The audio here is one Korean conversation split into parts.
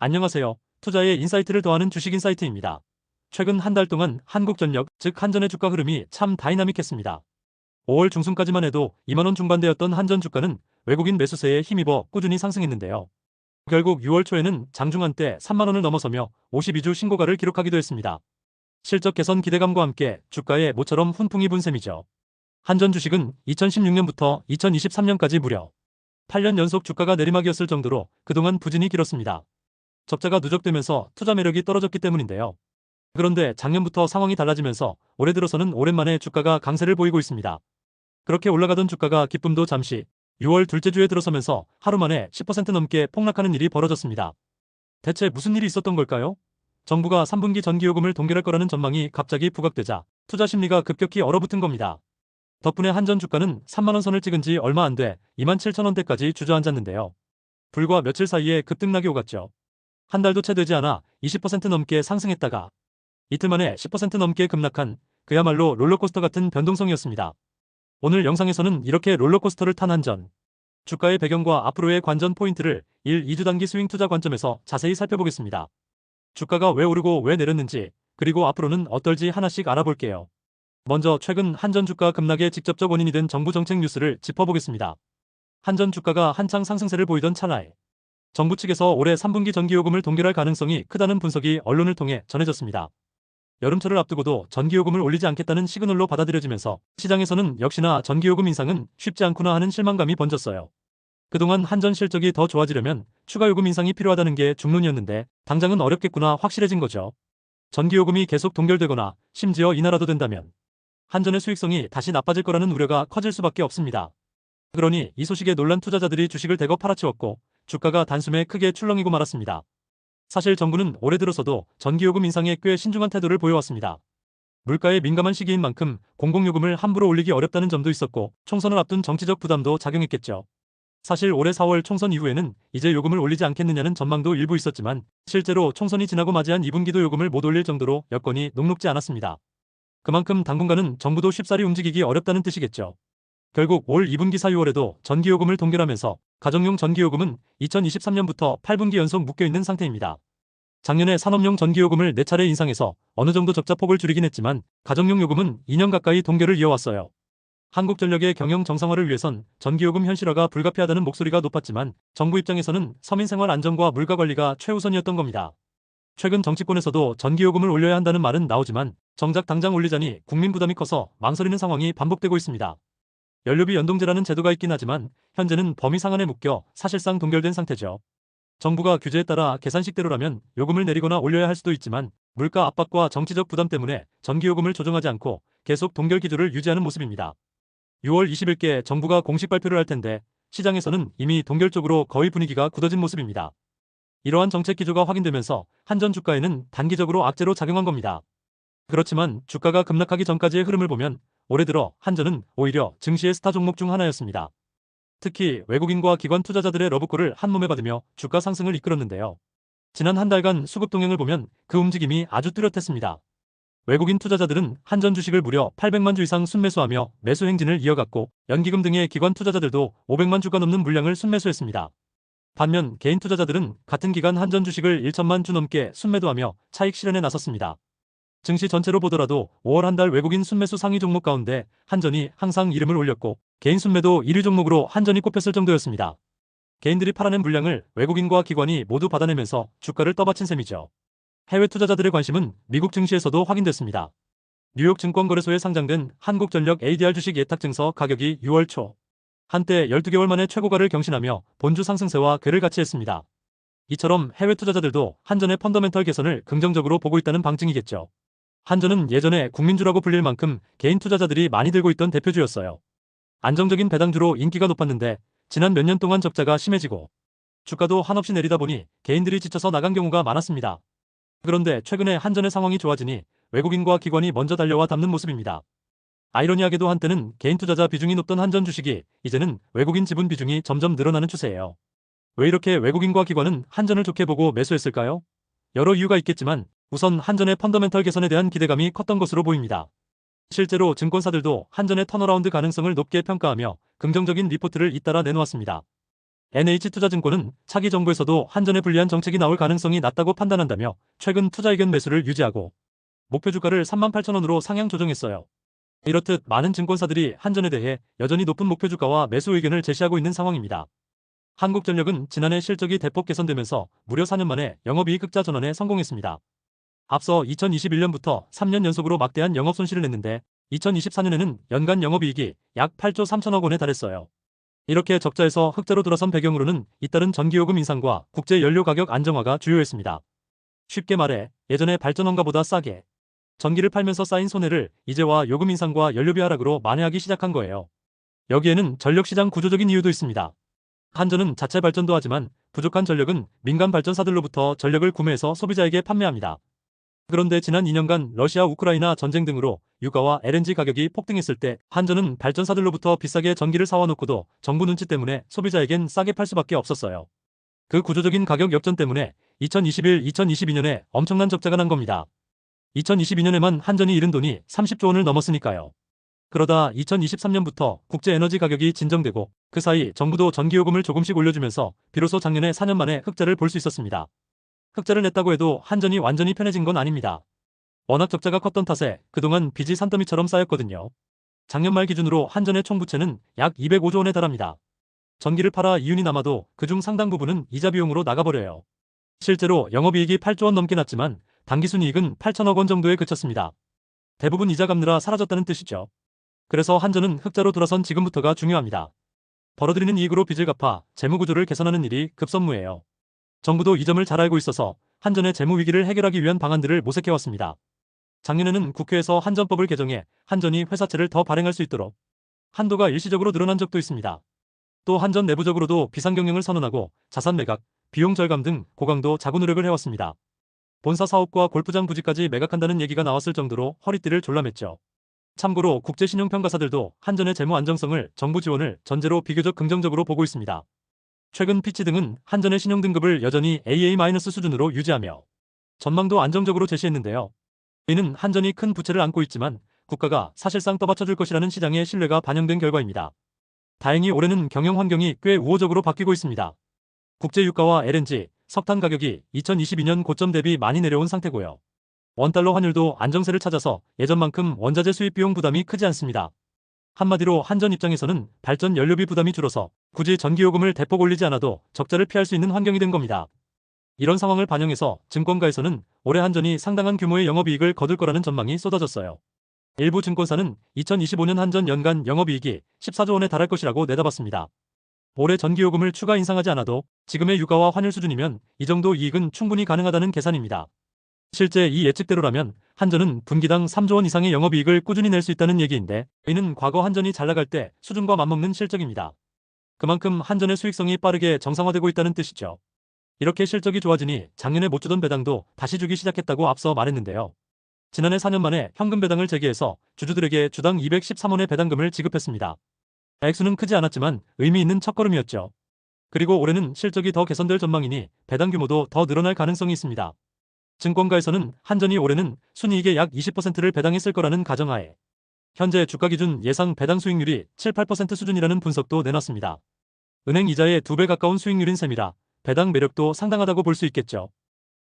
안녕하세요. 투자에 인사이트를 더하는 주식인사이트입니다. 최근 한 달 동안 한국전력, 즉 한전의 주가 흐름이 참 다이나믹했습니다. 5월 중순까지만 해도 2만원 중반대였던 한전 주가는 외국인 매수세에 힘입어 꾸준히 상승했는데요. 결국 6월 초에는 장중한 때 3만원을 넘어서며 52주 신고가를 기록하기도 했습니다. 실적 개선 기대감과 함께 주가에 모처럼 훈풍이 분 셈이죠. 한전 주식은 2016년부터 2023년까지 무려 8년 연속 주가가 내리막이었을 정도로 그동안 부진이 길었습니다. 적자가 누적되면서 투자 매력이 떨어졌기 때문인데요. 그런데 작년부터 상황이 달라지면서 올해 들어서는 오랜만에 주가가 강세를 보이고 있습니다. 그렇게 올라가던 주가가 기쁨도 잠시 6월 둘째 주에 들어서면서 하루 만에 10% 넘게 폭락하는 일이 벌어졌습니다. 대체 무슨 일이 있었던 걸까요? 정부가 3분기 전기요금을 동결할 거라는 전망이 갑자기 부각되자 투자 심리가 급격히 얼어붙은 겁니다. 덕분에 한전 주가는 3만원 선을 찍은 지 얼마 안 돼 27,000원대까지 주저앉았는데요. 불과 며칠 사이에 급등락이 오갔죠. 한 달도 채 되지 않아 20% 넘게 상승했다가 이틀 만에 10% 넘게 급락한 그야말로 롤러코스터 같은 변동성이었습니다. 오늘 영상에서는 이렇게 롤러코스터를 탄 한전 주가의 배경과 앞으로의 관전 포인트를 1, 2주 단기 스윙 투자 관점에서 자세히 살펴보겠습니다. 주가가 왜 오르고 왜 내렸는지, 그리고 앞으로는 어떨지 하나씩 알아볼게요. 먼저 최근 한전 주가 급락의 직접적 원인이 된 정부 정책 뉴스를 짚어보겠습니다. 한전 주가가 한창 상승세를 보이던 찰나에 정부 측에서 올해 3분기 전기요금을 동결할 가능성이 크다는 분석이 언론을 통해 전해졌습니다. 여름철을 앞두고도 전기요금을 올리지 않겠다는 시그널로 받아들여지면서 시장에서는 역시나 전기요금 인상은 쉽지 않구나 하는 실망감이 번졌어요. 그동안 한전 실적이 더 좋아지려면 추가 요금 인상이 필요하다는 게 중론이었는데 당장은 어렵겠구나 확실해진 거죠. 전기요금이 계속 동결되거나 심지어 인하라도 된다면 한전의 수익성이 다시 나빠질 거라는 우려가 커질 수밖에 없습니다. 그러니 이 소식에 놀란 투자자들이 주식을 대거 팔아치웠고 주가가 단숨에 크게 출렁이고 말았습니다. 사실 정부는 올해 들어서도 전기요금 인상에 꽤 신중한 태도를 보여왔습니다. 물가에 민감한 시기인 만큼 공공요금을 함부로 올리기 어렵다는 점도 있었고 총선을 앞둔 정치적 부담도 작용했겠죠. 사실 올해 4월 총선 이후에는 이제 요금을 올리지 않겠느냐는 전망도 일부 있었지만 실제로 총선이 지나고 맞이한 2분기도 요금을 못 올릴 정도로 여건이 녹록지 않았습니다. 그만큼 당분간은 정부도 쉽사리 움직이기 어렵다는 뜻이겠죠. 결국 올 2분기 4, 6월에도 전기요금을 동결하면서 가정용 전기요금은 2023년부터 8분기 연속 묶여있는 상태입니다. 작년에 산업용 전기요금을 4차례 인상해서 어느 정도 적자폭을 줄이긴 했지만 가정용 요금은 2년 가까이 동결을 이어왔어요. 한국전력의 경영 정상화를 위해선 전기요금 현실화가 불가피하다는 목소리가 높았지만 정부 입장에서는 서민생활 안정과 물가 관리가 최우선이었던 겁니다. 최근 정치권에서도 전기요금을 올려야 한다는 말은 나오지만 정작 당장 올리자니 국민 부담이 커서 망설이는 상황이 반복되고 있습니다. 연료비 연동제라는 제도가 있긴 하지만 현재는 범위 상한에 묶여 사실상 동결된 상태죠. 정부가 규제에 따라 계산식대로라면 요금을 내리거나 올려야 할 수도 있지만 물가 압박과 정치적 부담 때문에 전기요금을 조정하지 않고 계속 동결 기조를 유지하는 모습입니다. 6월 20일께 정부가 공식 발표를 할 텐데 시장에서는 이미 동결 쪽으로 거의 분위기가 굳어진 모습입니다. 이러한 정책 기조가 확인되면서 한전 주가에는 단기적으로 악재로 작용한 겁니다. 그렇지만 주가가 급락하기 전까지의 흐름을 보면 올해 들어 한전은 오히려 증시의 스타 종목 중 하나였습니다. 특히 외국인과 기관 투자자들의 러브콜을 한몸에 받으며 주가 상승을 이끌었는데요. 지난 한 달간 수급 동향을 보면 그 움직임이 아주 뚜렷했습니다. 외국인 투자자들은 한전 주식을 무려 800만 주 이상 순매수하며 매수 행진을 이어갔고 연기금 등의 기관 투자자들도 500만 주가 넘는 물량을 순매수했습니다. 반면 개인 투자자들은 같은 기간 한전 주식을 1천만 주 넘게 순매도하며 차익 실현에 나섰습니다. 증시 전체로 보더라도 5월 한 달 외국인 순매수 상위 종목 가운데 한전이 항상 이름을 올렸고 개인 순매도 1위 종목으로 한전이 꼽혔을 정도였습니다. 개인들이 팔아낸 물량을 외국인과 기관이 모두 받아내면서 주가를 떠받친 셈이죠. 해외 투자자들의 관심은 미국 증시에서도 확인됐습니다. 뉴욕 증권거래소에 상장된 한국전력 ADR 주식 예탁증서 가격이 6월 초 한때 12개월 만에 최고가를 경신하며 본주 상승세와 궤를 같이 했습니다. 이처럼 해외 투자자들도 한전의 펀더멘털 개선을 긍정적으로 보고 있다는 방증이겠죠. 한전은 예전에 국민주라고 불릴 만큼 개인 투자자들이 많이 들고 있던 대표주였어요. 안정적인 배당주로 인기가 높았는데 지난 몇 년 동안 적자가 심해지고 주가도 한없이 내리다 보니 개인들이 지쳐서 나간 경우가 많았습니다. 그런데 최근에 한전의 상황이 좋아지니 외국인과 기관이 먼저 달려와 담는 모습입니다. 아이러니하게도 한때는 개인 투자자 비중이 높던 한전 주식이 이제는 외국인 지분 비중이 점점 늘어나는 추세예요. 왜 이렇게 외국인과 기관은 한전을 좋게 보고 매수했을까요? 여러 이유가 있겠지만 우선 한전의 펀더멘털 개선에 대한 기대감이 컸던 것으로 보입니다. 실제로 증권사들도 한전의 턴어라운드 가능성을 높게 평가하며 긍정적인 리포트를 잇따라 내놓았습니다. NH투자증권은 차기 정부에서도 한전에 불리한 정책이 나올 가능성이 낮다고 판단한다며 최근 투자 의견 매수를 유지하고 목표 주가를 38,000원으로 상향 조정했어요. 이렇듯 많은 증권사들이 한전에 대해 여전히 높은 목표 주가와 매수 의견을 제시하고 있는 상황입니다. 한국전력은 지난해 실적이 대폭 개선되면서 무려 4년 만에 영업이익 흑자 전환에 성공했습니다. 앞서 2021년부터 3년 연속으로 막대한 영업 손실을 냈는데 2024년에는 연간 영업이익이 약 8조 3천억 원에 달했어요. 이렇게 적자에서 흑자로 돌아선 배경으로는 잇따른 전기요금 인상과 국제 연료 가격 안정화가 주요했습니다. 쉽게 말해 예전에 발전원가보다 싸게 전기를 팔면서 쌓인 손해를 이제와 요금 인상과 연료비 하락으로 만회하기 시작한 거예요. 여기에는 전력시장 구조적인 이유도 있습니다. 한전은 자체 발전도 하지만 부족한 전력은 민간 발전사들로부터 전력을 구매해서 소비자에게 판매합니다. 그런데 지난 2년간 러시아 우크라이나 전쟁 등으로 유가와 LNG 가격이 폭등했을 때 한전은 발전사들로부터 비싸게 전기를 사와 놓고도 정부 눈치 때문에 소비자에겐 싸게 팔 수밖에 없었어요. 그 구조적인 가격 역전 때문에 2021-2022년에 엄청난 적자가 난 겁니다. 2022년에만 한전이 잃은 돈이 30조 원을 넘었으니까요. 그러다 2023년부터 국제 에너지 가격이 진정되고 그 사이 정부도 전기요금을 조금씩 올려주면서 비로소 작년에 4년 만에 흑자를 볼 수 있었습니다. 흑자를 냈다고 해도 한전이 완전히 편해진 건 아닙니다. 워낙 적자가 컸던 탓에 그동안 빚이 산더미처럼 쌓였거든요. 작년 말 기준으로 한전의 총부채는 약 205조 원에 달합니다. 전기를 팔아 이윤이 남아도 그중 상당 부분은 이자 비용으로 나가버려요. 실제로 영업이익이 8조 원 넘게 났지만 당기순이익은 8천억 원 정도에 그쳤습니다. 대부분 이자 갚느라 사라졌다는 뜻이죠. 그래서 한전은 흑자로 돌아선 지금부터가 중요합니다. 벌어들이는 이익으로 빚을 갚아 재무구조를 개선하는 일이 급선무예요. 정부도 이 점을 잘 알고 있어서 한전의 재무 위기를 해결하기 위한 방안들을 모색해왔습니다. 작년에는 국회에서 한전법을 개정해 한전이 회사채를 더 발행할 수 있도록 한도가 일시적으로 늘어난 적도 있습니다. 또 한전 내부적으로도 비상경영을 선언하고 자산 매각, 비용 절감 등 고강도 자구 노력을 해왔습니다. 본사 사업과 골프장 부지까지 매각한다는 얘기가 나왔을 정도로 허리띠를 졸라맸죠. 참고로 국제신용평가사들도 한전의 재무 안정성을 정부 지원을 전제로 비교적 긍정적으로 보고 있습니다. 최근 피치 등은 한전의 신용등급을 여전히 AA- 수준으로 유지하며 전망도 안정적으로 제시했는데요. 이는 한전이 큰 부채를 안고 있지만 국가가 사실상 떠받쳐줄 것이라는 시장의 신뢰가 반영된 결과입니다. 다행히 올해는 경영 환경이 꽤 우호적으로 바뀌고 있습니다. 국제유가와 LNG, 석탄 가격이 2022년 고점 대비 많이 내려온 상태고요. 원달러 환율도 안정세를 찾아서 예전만큼 원자재 수입 비용 부담이 크지 않습니다. 한마디로 한전 입장에서는 발전 연료비 부담이 줄어서 굳이 전기요금을 대폭 올리지 않아도 적자를 피할 수 있는 환경이 된 겁니다. 이런 상황을 반영해서 증권가에서는 올해 한전이 상당한 규모의 영업이익을 거둘 거라는 전망이 쏟아졌어요. 일부 증권사는 2025년 한전 연간 영업이익이 14조 원에 달할 것이라고 내다봤습니다. 올해 전기요금을 추가 인상하지 않아도 지금의 유가와 환율 수준이면 이 정도 이익은 충분히 가능하다는 계산입니다. 실제 이 예측대로라면 한전은 분기당 3조 원 이상의 영업이익을 꾸준히 낼 수 있다는 얘기인데 이는 과거 한전이 잘 나갈 때 수준과 맞먹는 실적입니다. 그만큼 한전의 수익성이 빠르게 정상화되고 있다는 뜻이죠. 이렇게 실적이 좋아지니 작년에 못 주던 배당도 다시 주기 시작했다고 앞서 말했는데요. 지난해 4년 만에 현금 배당을 재개해서 주주들에게 주당 213원의 배당금을 지급했습니다. 액수는 크지 않았지만 의미 있는 첫걸음이었죠. 그리고 올해는 실적이 더 개선될 전망이니 배당 규모도 더 늘어날 가능성이 있습니다. 증권가에서는 한전이 올해는 순이익의 약 20%를 배당했을 거라는 가정하에 현재 주가 기준 예상 배당 수익률이 7-8% 수준이라는 분석도 내놨습니다. 은행 이자의 2배 가까운 수익률인 셈이라 배당 매력도 상당하다고 볼 수 있겠죠.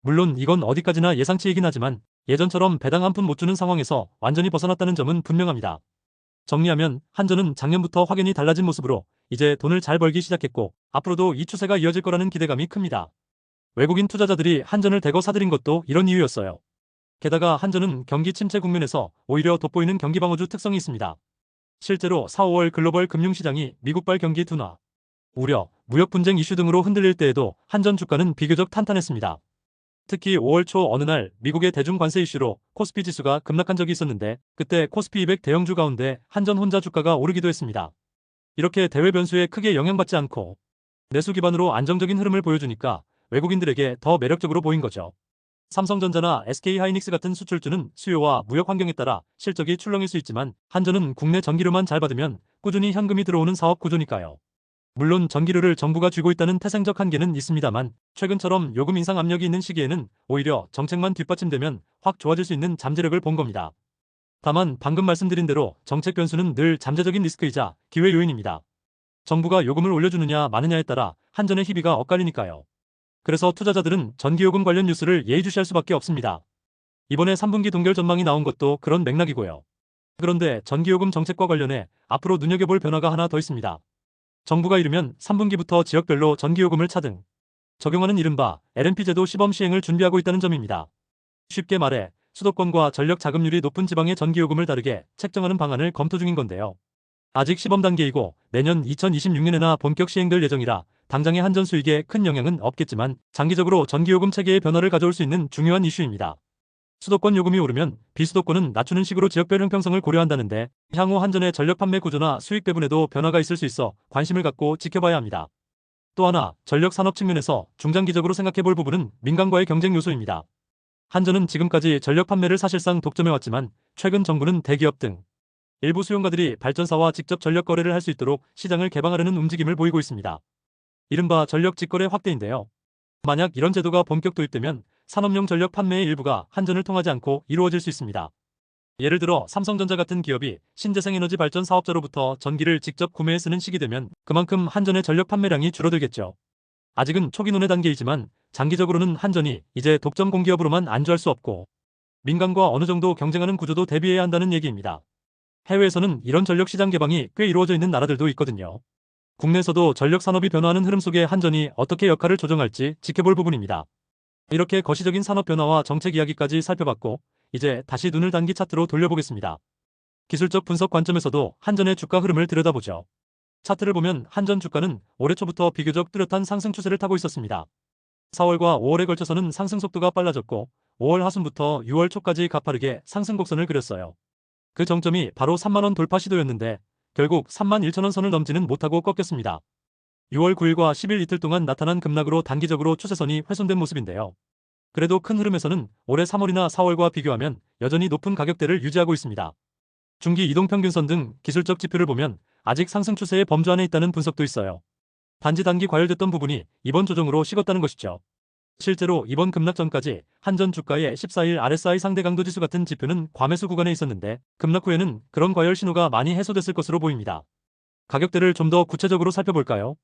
물론 이건 어디까지나 예상치이긴 하지만 예전처럼 배당 한 푼 못 주는 상황에서 완전히 벗어났다는 점은 분명합니다. 정리하면 한전은 작년부터 확연히 달라진 모습으로 이제 돈을 잘 벌기 시작했고 앞으로도 이 추세가 이어질 거라는 기대감이 큽니다. 외국인 투자자들이 한전을 대거 사들인 것도 이런 이유였어요. 게다가 한전은 경기 침체 국면에서 오히려 돋보이는 경기방어주 특성이 있습니다. 실제로 4-5월 글로벌 금융시장이 미국발 경기 둔화, 우려, 무역 분쟁 이슈 등으로 흔들릴 때에도 한전 주가는 비교적 탄탄했습니다. 특히 5월 초 어느 날 미국의 대중 관세 이슈로 코스피 지수가 급락한 적이 있었는데 그때 코스피 200 대형주 가운데 한전 혼자 주가가 오르기도 했습니다. 이렇게 대외 변수에 크게 영향받지 않고 내수 기반으로 안정적인 흐름을 보여주니까 외국인들에게 더 매력적으로 보인 거죠. 삼성전자나 SK하이닉스 같은 수출주는 수요와 무역 환경에 따라 실적이 출렁일 수 있지만 한전은 국내 전기료만 잘 받으면 꾸준히 현금이 들어오는 사업 구조니까요. 물론 전기료를 정부가 쥐고 있다는 태생적 한계는 있습니다만 최근처럼 요금 인상 압력이 있는 시기에는 오히려 정책만 뒷받침되면 확 좋아질 수 있는 잠재력을 본 겁니다. 다만 방금 말씀드린 대로 정책 변수는 늘 잠재적인 리스크이자 기회 요인입니다. 정부가 요금을 올려주느냐 마느냐에 따라 한전의 희비가 엇갈리니까요. 그래서 투자자들은 전기요금 관련 뉴스를 예의주시할 수밖에 없습니다. 이번에 3분기 동결 전망이 나온 것도 그런 맥락이고요. 그런데 전기요금 정책과 관련해 앞으로 눈여겨볼 변화가 하나 더 있습니다. 정부가 이르면 3분기부터 지역별로 전기요금을 차등 적용하는 이른바 LMP 제도 시범 시행을 준비하고 있다는 점입니다. 쉽게 말해 수도권과 전력 자급률이 높은 지방의 전기요금을 다르게 책정하는 방안을 검토 중인 건데요. 아직 시범 단계이고 내년 2026년에나 본격 시행될 예정이라 당장의 한전 수익에 큰 영향은 없겠지만 장기적으로 전기요금 체계의 변화를 가져올 수 있는 중요한 이슈입니다. 수도권 요금이 오르면 비수도권은 낮추는 식으로 지역별 형평성을 고려한다는데 향후 한전의 전력 판매 구조나 수익 배분에도 변화가 있을 수 있어 관심을 갖고 지켜봐야 합니다. 또 하나 전력 산업 측면에서 중장기적으로 생각해볼 부분은 민간과의 경쟁 요소입니다. 한전은 지금까지 전력 판매를 사실상 독점해왔지만 최근 정부는 대기업 등 일부 수용가들이 발전사와 직접 전력 거래를 할 수 있도록 시장을 개방하려는 움직임을 보이고 있습니다. 이른바 전력 직거래 확대인데요. 만약 이런 제도가 본격 도입되면 산업용 전력 판매의 일부가 한전을 통하지 않고 이루어질 수 있습니다. 예를 들어 삼성전자 같은 기업이 신재생에너지 발전 사업자로부터 전기를 직접 구매해 쓰는 시기 되면 그만큼 한전의 전력 판매량이 줄어들겠죠. 아직은 초기 논의 단계이지만 장기적으로는 한전이 이제 독점 공기업으로만 안주할 수 없고 민간과 어느 정도 경쟁하는 구조도 대비해야 한다는 얘기입니다. 해외에서는 이런 전력 시장 개방이 꽤 이루어져 있는 나라들도 있거든요. 국내에서도 전력 산업이 변화하는 흐름 속에 한전이 어떻게 역할을 조정할지 지켜볼 부분입니다. 이렇게 거시적인 산업 변화와 정책 이야기까지 살펴봤고 이제 다시 눈을 단기 차트로 돌려보겠습니다. 기술적 분석 관점에서도 한전의 주가 흐름을 들여다보죠. 차트를 보면 한전 주가는 올해 초부터 비교적 뚜렷한 상승 추세를 타고 있었습니다. 4월과 5월에 걸쳐서는 상승 속도가 빨라졌고 5월 하순부터 6월 초까지 가파르게 상승 곡선을 그렸어요. 그 정점이 바로 3만원 돌파 시도였는데 결국 31,000원 선을 넘지는 못하고 꺾였습니다. 6월 9일과 10일 이틀 동안 나타난 급락으로 단기적으로 추세선이 훼손된 모습인데요. 그래도 큰 흐름에서는 올해 3월이나 4월과 비교하면 여전히 높은 가격대를 유지하고 있습니다. 중기 이동평균선 등 기술적 지표를 보면 아직 상승 추세의 범주 안에 있다는 분석도 있어요. 단지 단기 과열됐던 부분이 이번 조정으로 식었다는 것이죠. 실제로 이번 급락 전까지 한전 주가의 14일 RSI 상대 강도 지수 같은 지표는 과매수 구간에 있었는데 급락 후에는 그런 과열 신호가 많이 해소됐을 것으로 보입니다. 가격대를 좀 더 구체적으로 살펴볼까요?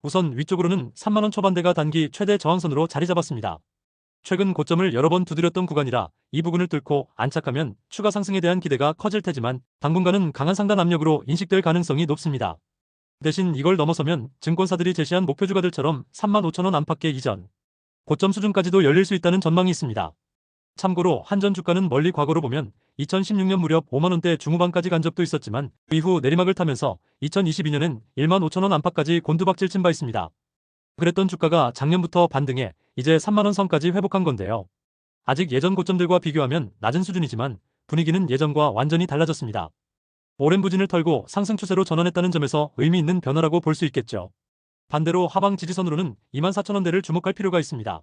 우선 위쪽으로는 3만원 초반대가 단기 최대 저항선으로 자리 잡았습니다. 최근 고점을 여러 번 두드렸던 구간이라 이 부근을 뚫고 안착하면 추가 상승에 대한 기대가 커질 테지만 당분간은 강한 상단 압력으로 인식될 가능성이 높습니다. 대신 이걸 넘어서면 증권사들이 제시한 목표 주가들처럼 35,000원 안팎의 이전 고점 수준까지도 열릴 수 있다는 전망이 있습니다. 참고로 한전 주가는 멀리 과거로 보면 2016년 무렵 5만원대 중후반까지 간 적도 있었지만 그 이후 내리막을 타면서 2022년엔 15,000원 안팎까지 곤두박질 친 바 있습니다. 그랬던 주가가 작년부터 반등해 이제 3만원 선까지 회복한 건데요. 아직 예전 고점들과 비교하면 낮은 수준이지만 분위기는 예전과 완전히 달라졌습니다. 오랜 부진을 털고 상승 추세로 전환했다는 점에서 의미 있는 변화라고 볼 수 있겠죠. 반대로 하방 지지선으로는 24,000원대를 주목할 필요가 있습니다.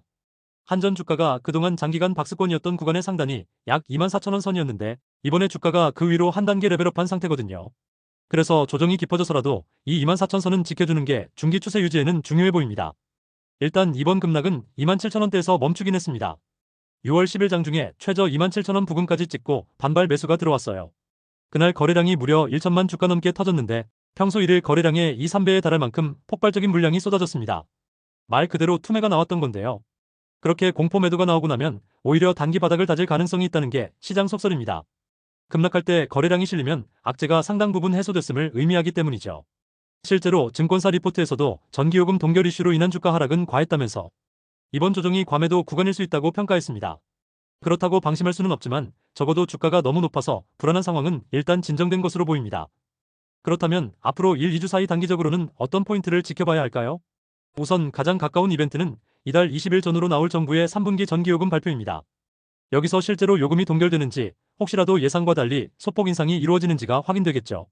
한전 주가가 그동안 장기간 박스권이었던 구간의 상단이 약 24,000원 선이었는데 이번에 주가가 그 위로 한 단계 레벨업한 상태거든요. 그래서 조정이 깊어져서라도 이 24,000선은 지켜주는 게 중기 추세 유지에는 중요해 보입니다. 일단 이번 급락은 27,000원대에서 멈추긴 했습니다. 6월 10일 장중에 최저 27,000원 부근까지 찍고 반발 매수가 들어왔어요. 그날 거래량이 무려 1천만 주가 넘게 터졌는데 평소 1일 거래량의 2, 3배에 달할 만큼 폭발적인 물량이 쏟아졌습니다. 말 그대로 투매가 나왔던 건데요. 그렇게 공포 매도가 나오고 나면 오히려 단기 바닥을 다질 가능성이 있다는 게 시장 속설입니다. 급락할 때 거래량이 실리면 악재가 상당 부분 해소됐음을 의미하기 때문이죠. 실제로 증권사 리포트에서도 전기요금 동결 이슈로 인한 주가 하락은 과했다면서 이번 조정이 과매도 구간일 수 있다고 평가했습니다. 그렇다고 방심할 수는 없지만 적어도 주가가 너무 높아서 불안한 상황은 일단 진정된 것으로 보입니다. 그렇다면 앞으로 1, 2주 사이 단기적으로는 어떤 포인트를 지켜봐야 할까요? 우선 가장 가까운 이벤트는 이달 20일 전후로 나올 정부의 3분기 전기요금 발표입니다. 여기서 실제로 요금이 동결되는지 혹시라도 예상과 달리 소폭 인상이 이루어지는지가 확인되겠죠.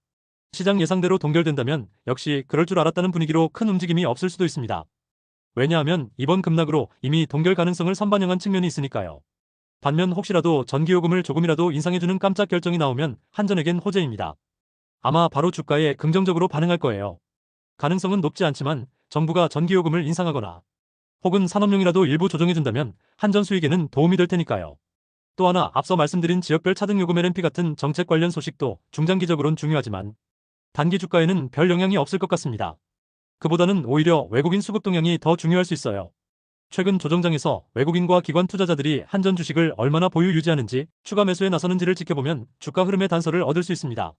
시장 예상대로 동결된다면 역시 그럴 줄 알았다는 분위기로 큰 움직임이 없을 수도 있습니다. 왜냐하면 이번 급락으로 이미 동결 가능성을 선반영한 측면이 있으니까요. 반면 혹시라도 전기요금을 조금이라도 인상해주는 깜짝 결정이 나오면 한전에겐 호재입니다. 아마 바로 주가에 긍정적으로 반응할 거예요. 가능성은 높지 않지만 정부가 전기요금을 인상하거나 혹은 산업용이라도 일부 조정해준다면 한전 수익에는 도움이 될 테니까요. 또 하나 앞서 말씀드린 지역별 차등 요금 LMP 같은 정책 관련 소식도 중장기적으론 중요하지만 단기 주가에는 별 영향이 없을 것 같습니다. 그보다는 오히려 외국인 수급 동향이 더 중요할 수 있어요. 최근 조정장에서 외국인과 기관 투자자들이 한전 주식을 얼마나 보유 유지하는지, 추가 매수에 나서는지를 지켜보면 주가 흐름의 단서를 얻을 수 있습니다.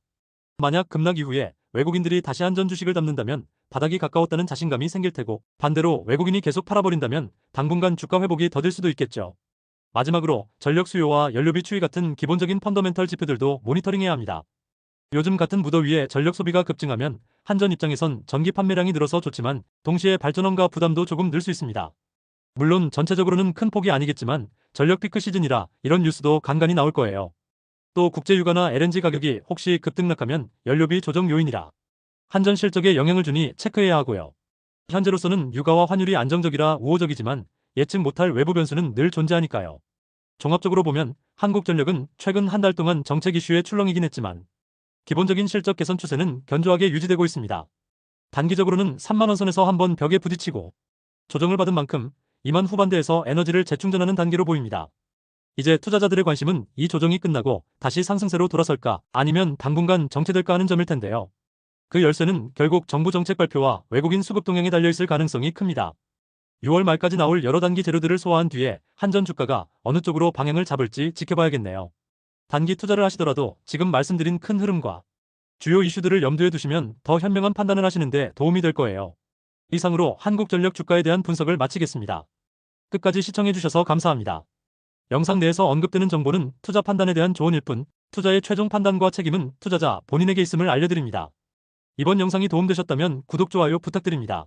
만약 급락 이후에 외국인들이 다시 한전 주식을 담는다면 바닥이 가까웠다는 자신감이 생길 테고, 반대로 외국인이 계속 팔아버린다면 당분간 주가 회복이 더딜 수도 있겠죠. 마지막으로 전력 수요와 연료비 추이 같은 기본적인 펀더멘털 지표들도 모니터링해야 합니다. 요즘 같은 무더위에 전력 소비가 급증하면 한전 입장에선 전기 판매량이 늘어서 좋지만 동시에 발전원가 부담도 조금 늘 수 있습니다. 물론 전체적으로는 큰 폭이 아니겠지만 전력 피크 시즌이라 이런 뉴스도 간간히 나올 거예요. 또 국제유가나 LNG 가격이 혹시 급등락하면 연료비 조정 요인이라 한전 실적에 영향을 주니 체크해야 하고요. 현재로서는 유가와 환율이 안정적이라 우호적이지만 예측 못할 외부 변수는 늘 존재하니까요. 종합적으로 보면 한국전력은 최근 한 달 동안 정책 이슈에 출렁이긴 했지만 기본적인 실적 개선 추세는 견조하게 유지되고 있습니다. 단기적으로는 3만원 선에서 한번 벽에 부딪히고 조정을 받은 만큼 2만 후반대에서 에너지를 재충전하는 단계로 보입니다. 이제 투자자들의 관심은 이 조정이 끝나고 다시 상승세로 돌아설까 아니면 당분간 정체될까 하는 점일 텐데요. 그 열쇠는 결국 정부 정책 발표와 외국인 수급 동향에 달려있을 가능성이 큽니다. 6월 말까지 나올 여러 단기 재료들을 소화한 뒤에 한전 주가가 어느 쪽으로 방향을 잡을지 지켜봐야겠네요. 단기 투자를 하시더라도 지금 말씀드린 큰 흐름과 주요 이슈들을 염두에 두시면 더 현명한 판단을 하시는데 도움이 될 거예요. 이상으로 한국전력 주가에 대한 분석을 마치겠습니다. 끝까지 시청해주셔서 감사합니다. 영상 내에서 언급되는 정보는 투자 판단에 대한 조언일 뿐, 투자의 최종 판단과 책임은 투자자 본인에게 있음을 알려드립니다. 이번 영상이 도움되셨다면 구독, 좋아요 부탁드립니다.